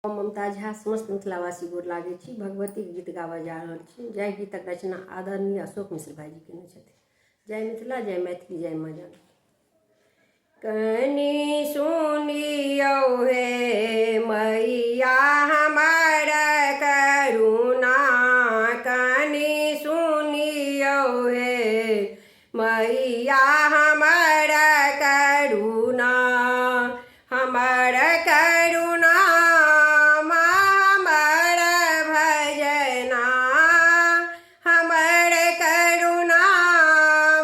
ममता झा समस्त मिथिलावासी गोर लागे छी। भगवती गीत गावा जा रहल छी। जय गीतक रचना आदरणीय अशोक मिश्र भाईजी केने छथिन। जय मिथिला, जय मैथिली, जय माँ जानकी। कनि सुनियौ हे मैया हमर करुणा, कनि सुनियौ हे मैया हमर करुणा, हमर करुणा हमर भजना, हमर करुणा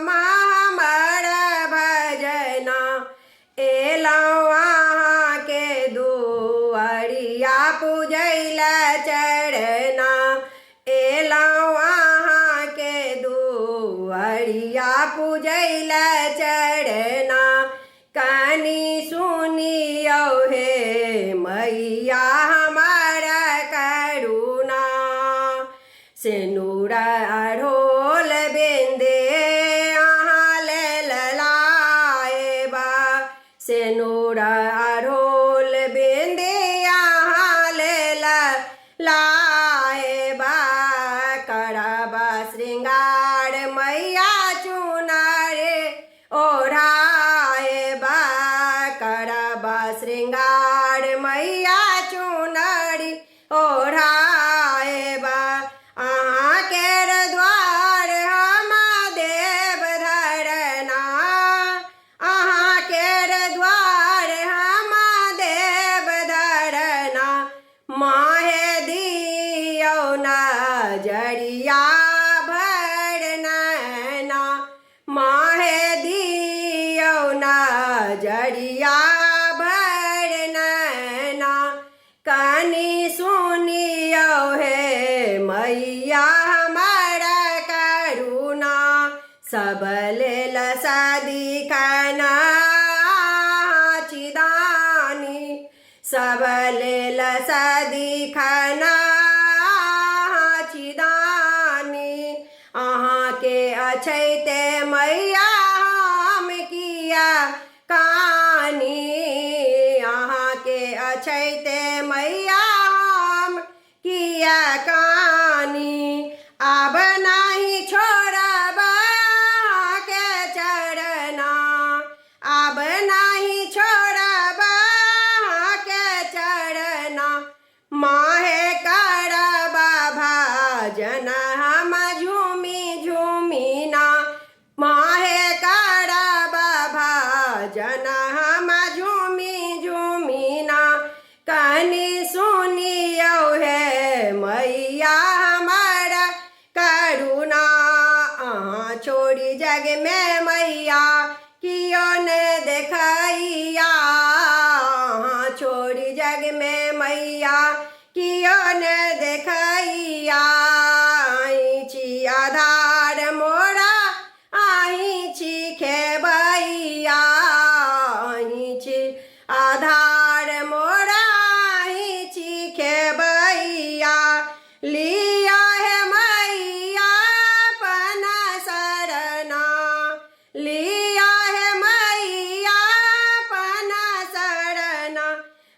हमर भजना। एलौं अहाँके दुआरिया पूजैल चरना, एलौं अहाँके दुआरिया पूजैल चरना। कनि सुनियौ हे मैया हमर करुणा, सिनुर अढ़ोल बेंदे अहाँ लेल लाएबा, सिनुर अढ़ोल बेंदे अहाँ लेल लाएबा। करब श्रृंगार मैया चुनर ओढ़ाएबा, करब श्रृंगार मैया चुनरी ओढ़ाएबा। अहाँ केर द्वार हम देव धरना, अहाँ केर द्वार हम देव धरना। माहे दियौ नजरिया भर नैना, माहे दियौ नजरिया भर नैना। कनि सुनियौ हे मैया हमर करुणा, सब लेल सदिखन चिदानी, सब लेल सदिखन चिदानी। अहाँके अछैते मैया हम किया कानी, अहाँके अछैते मैया हम किया कानी। आब नाही छोड़ब अहाँके चरना, आब नाही छोड़ब अहाँके चरना। माहे करब भजन हम झूमी झूमी ना, माहे करब भजन हम झूमी झूमी ना। कनि सुनियौ हे मैया हमर करुणा, अहाँ छोड़ी जग में मैया कियो ने देखैया, अहाँ छोड़ी जग में मैया कियो ने देखैया। अहीं छी आधार मोरा, अहीं छी खेबैया, अहीं छी आधार मोरा, अहीं छी खेबैया। लिया हे मैया अपन शरणा, लिया हे मैया अपन शरणा।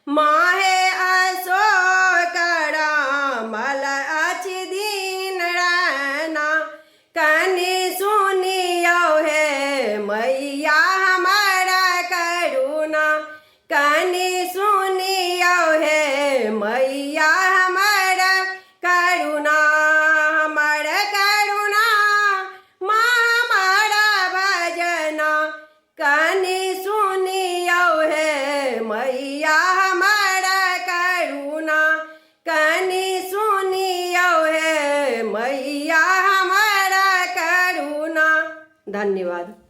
माहे अशोक रामल अछि दीन रैना। कनि सुनियौ हे मैया हमर करुणा, कनि सुनियौ हे मैया हमर करुणा। हमर करुणा हमर भजना, कनि सुनियौ हे मैया हमर करुणा, कनि सुनियौ हे मैया हमर करुणा। धन्यवाद।